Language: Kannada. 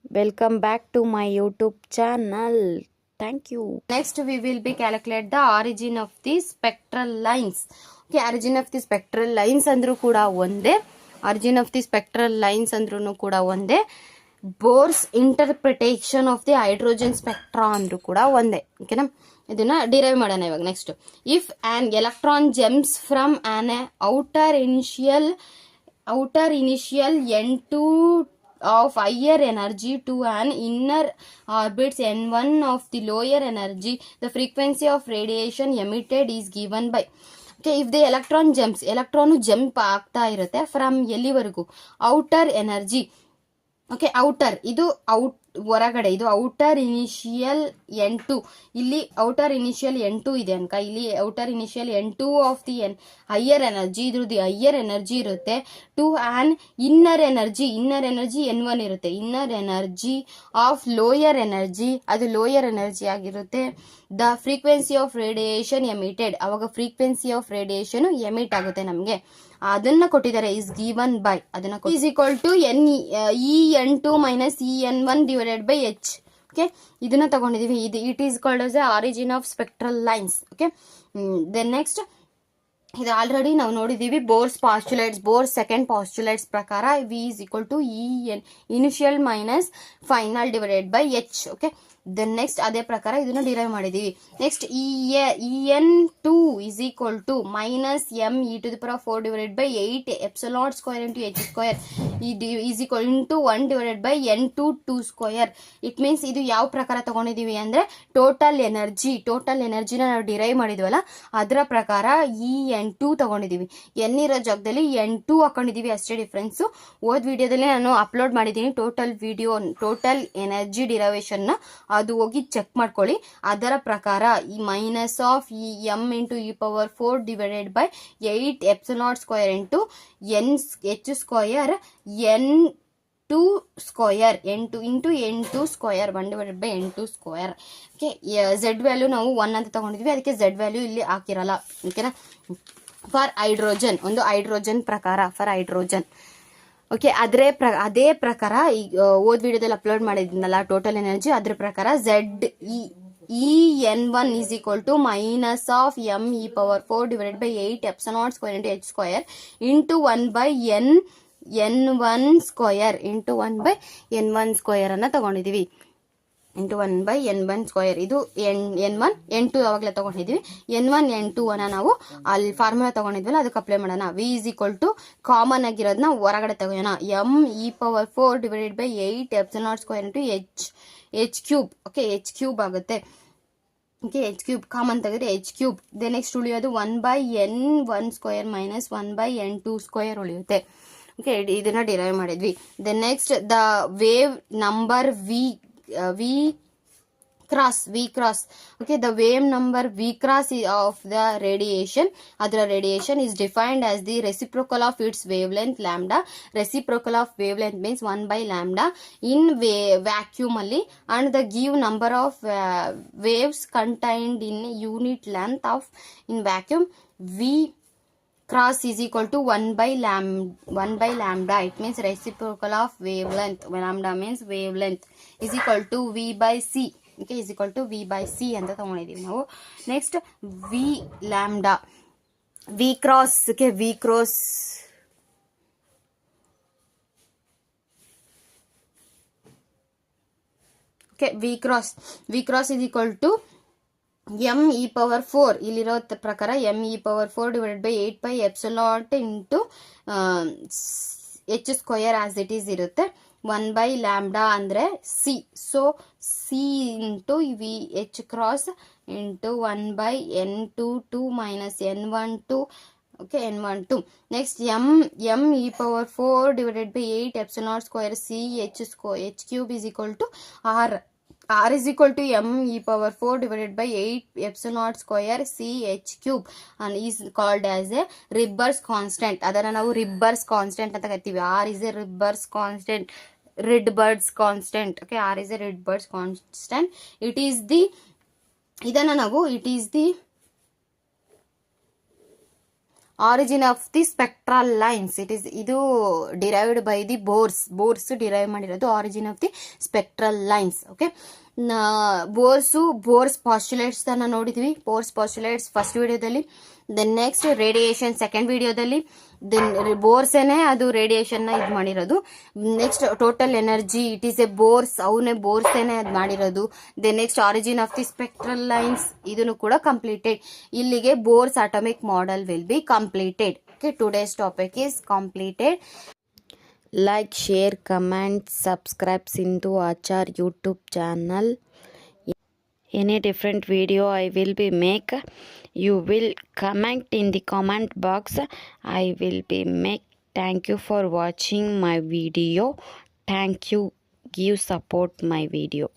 Welcome back to my YouTube channel. Thank you. Next we will be calculate the origin of the spectral lines. Okay, origin of the spectral lines ಅಂದ್ರೂ ಕೂಡ ಒಂದೇ. Origin of the spectral lines ಅಂದ್ರೂ ಕೂಡ ಒಂದೇ. Bohr's interpretation of the hydrogen spectra ಅಂದ್ರೂ ಕೂಡ ಒಂದೇ. ಓಕೆನಾ, ಇದನ್ನ ಡಿರೈವ್ ಮಾಡೋಣ ಇವಾಗ. Next, if an electron jumps from an outer initial n2 of higher energy to an inner orbits n1 of the lower energy, the frequency of radiation emitted is given by. Okay, if the electron jump ಆಗ್ತಾ ಇರುತ್ತೆ ಫ್ರಮ್ ಎಲ್ಲಿವರೆಗೂ, ಔಟರ್ ಎನರ್ಜಿ. ಓಕೆ, ಔಟರ್ ಇದು ಹೊರಗಡೆ, ಇದು ಔಟರ್ ಇನಿಷಿಯಲ್ n2. ಇಲ್ಲಿ ಔಟರ್ ಇನಿಷಿಯಲ್ n2 ಇದೆ ಅನ್ಕ, ಇಲ್ಲಿ outer initial n2 of the higher energy, ಇದ್ರದ್ದು ಹೈಯರ್ ಎನರ್ಜಿ ಇರುತ್ತೆ. To on inner energy n1 ಇರುತ್ತೆ. Inner energy of lower energy, ಅದು ಲೋಯರ್ ಎನರ್ಜಿ ಆಗಿರುತ್ತೆ. The frequency of radiation emitted, ಅವಾಗ ಫ್ರೀಕ್ವೆನ್ಸಿ ಆಫ್ ರೇಡಿಯೇಷನ್ ಎಮಿಟ್ ಆಗುತ್ತೆ ನಮಗೆ, ಅದನ್ನ ಕೊಟ್ಟಿದ್ದಾರೆ. ಇಸ್ ಗಿವನ್ ಬೈ, ಅದನ್ನ is equal to en2 minus en1 divided by h. Okay, ಇದನ್ನ ತಗೊಂಡಿದೀವಿ. It is called as a origin of spectral lines. Okay, then next, ಇದು ಆಲ್ರೆಡಿ ನಾವು ನೋಡಿದೀವಿ. Bohr's postulates, Bohr's second postulates ಪ್ರಕಾರ v is equal to initial minus final divided by h. Okay, then next ಅದೇ ಪ್ರಕಾರ ಇದನ್ನ ಡಿರೈವ್ ಮಾಡಿದೀವಿ. Next en2 is equal to minus me⁴ divided by 8 epsilon square into h square is equal into 1 divided by n2 2 square. It means ಇದು ಯಾವ ಪ್ರಕಾರ ತಗೊಂಡಿದೀವಿ ಅಂದ್ರೆ ಟೋಟಲ್ ಎನರ್ಜಿನ ನಾವು ಡಿರೈವ್ ಮಾಡಿದ್ವಲ್ಲ, ಅದರ ಪ್ರಕಾರ en2 ತಗೊಂಡಿದೀವಿ. ಎನ್ ಇರೋ ಜಾಗದಲ್ಲಿ n2 ಹಾಕೊಂಡಿದೀವಿ, ಅಷ್ಟೇ ಡಿಫ್ರೆನ್ಸ್. ಓದ್ ವಿಡಿಯೋದಲ್ಲಿ ನಾನು ಅಪ್ಲೋಡ್ ಮಾಡಿದ್ದೀನಿ ಟೋಟಲ್ ಎನರ್ಜಿ ಡಿರೈವೇಶನ್ ನ, ಅದು ಹೋಗಿ ಚೆಕ್ ಮಾಡ್ಕೊಳ್ಳಿ. ಅದರ ಪ್ರಕಾರ ಈ minus of m into e⁴ divided by 8 epsilon square into h square n2 square into n2 square 1 divided by n2 square. Okay, Z value ನಾವು 1 ಅಂತ ತಗೊಂಡಿದ್ವಿ, ಅದಕ್ಕೆ ಝೆಡ್ ವ್ಯಾಲ್ಯೂ ಇಲ್ಲಿ ಹಾಕಿರಲ್ಲ. ಓಕೆನಾ, ಫಾರ್ ಹೈಡ್ರೋಜನ್, ಒಂದು ಹೈಡ್ರೋಜನ್ ಪ್ರಕಾರ ಫಾರ್ ಹೈಡ್ರೋಜನ್. ಓಕೆ, ಅದೇ ಪ್ರಕಾರ ಈಗ ಓದ್ ವಿಡಿಯೋದಲ್ಲಿ ಅಪ್ಲೋಡ್ ಮಾಡಿದ್ನಲ್ಲ ಟೋಟಲ್ ಎನರ್ಜಿ, ಅದ್ರ ಪ್ರಕಾರ en1 is equal to minus of me⁴ divided by 8 epsilon square into h square into 1 by n1 square into 1 by n1 square ಅನ್ನ ತಗೊಂಡಿದೀವಿ. ಇಂಟು 1 ಬೈ n1 ಸ್ಕ್ವೇರ್, ಇದು n1 n2 ಯಾವಾಗಲೇ ತಗೊಂಡಿದ್ವಿ. n1 n2 ಅನ್ನ ನಾವು ಅಲ್ಲಿ ಫಾರ್ಮುಲಾ ತಗೊಂಡಿದ್ವಲ್ಲ, ಅದಕ್ಕೆ ಅಪ್ಲೈ ಮಾಡೋಣ. V is equal to common ಆಗಿರೋದನ್ನ ಹೊರಗಡೆ ತಗೋಣ. me⁴ divided by 8 epsilon square into h cube. Okay, h cube ಆಗುತ್ತೆ. ಓಕೆ, h ಕ್ಯೂಬ್ ಕಾಮನ್ ತೆಗೆದ್ರೆ h ಕ್ಯೂಬ್. ದೆ ನೆಕ್ಸ್ಟ್ ಉಳಿಯೋದು 1 by n1 square minus 1 by n2 square ಉಳಿಯುತ್ತೆ. ಓಕೆ, ಇದನ್ನ ಡಿರೈವ್ ಮಾಡಿದ್ವಿ. Then next, the wave number v cross. Okay, the wave number v cross of the radiation, adra radiation is defined as the reciprocal of its wavelength lambda. Reciprocal of wavelength means 1 by lambda in vacuum alli, and the give number of waves contained in unit length of in vacuum v cross is equal to 1 by lambda. It means reciprocal of wavelength, lambda means wavelength, is equal to v by c. Okay, is equal to v by c ಅಂತ ತಗೊಂಡಿದೀವಿ ನಾವು. Next v lambda, v cross. Okay, v cross, okay, v cross is equal to me⁴, ಇಲ್ಲಿರೋ ಪ್ರಕಾರ me⁴ divided by 8 by epsilon into h square as it is ಇರುತ್ತೆ. 1 ಬೈ ಲ್ಯಾಂಬ್ಡಾ ಅಂದ್ರೆ c, so c into V h cross into 1 by n22 minus n12. Okay, n12. Next me⁴ divided by 8 epsilon square c h cube is equal to r is equal to me⁴ divided by 8 epsilon square c h cube and is called as a Rydberg's constant. ಅದನ್ನ ನಾವು Rydberg's constant ಅಂತ ಕರಿತೀವಿ. r is a Rydberg's constant. Okay, r is a Rydberg's constant. It is the origin of the spectral lines ಇದು derived by the Bohr's derive ಮಾಡಿರೋದು origin of the spectral lines. Okay, Bohr's postulates ಅನ್ನ ನೋಡಿದ್ವಿ. ಬೋರ್ಸ್ ಪಾಸ್ಟುಲೇಟ್ಸ್ ಫಸ್ಟ್ ವಿಡಿಯೋದಲ್ಲಿ, ದೆನ್ ನೆಕ್ಸ್ಟ್ ರೇಡಿಯೇಷನ್ ಸೆಕೆಂಡ್ ವಿಡಿಯೋದಲ್ಲಿ, ದೆನ್ ಬೋರ್ಸೇನೆ ಅದು ರೇಡಿಯೇಷನ್ ನ ಇದು ಮಾಡಿರೋದು. Next total energy it is a Bohr's, ಅವನೇ ಬೋರ್ಸೇನೆ ಅದು ಮಾಡಿರೋದು. Then next origin of the spectral lines ಇದನ್ನು ಕೂಡ ಕಂಪ್ಲೀಟೆಡ್. ಇಲ್ಲಿಗೆ Bohr's atomic model will be completed. Okay, today's topic is completed. Like, share, comment, subscribe Sindhu Achar YouTube channel. Any different video I will be make, you will comment in the comment box. I will be make. Thank you for watching my video. Thank you. Give support my video.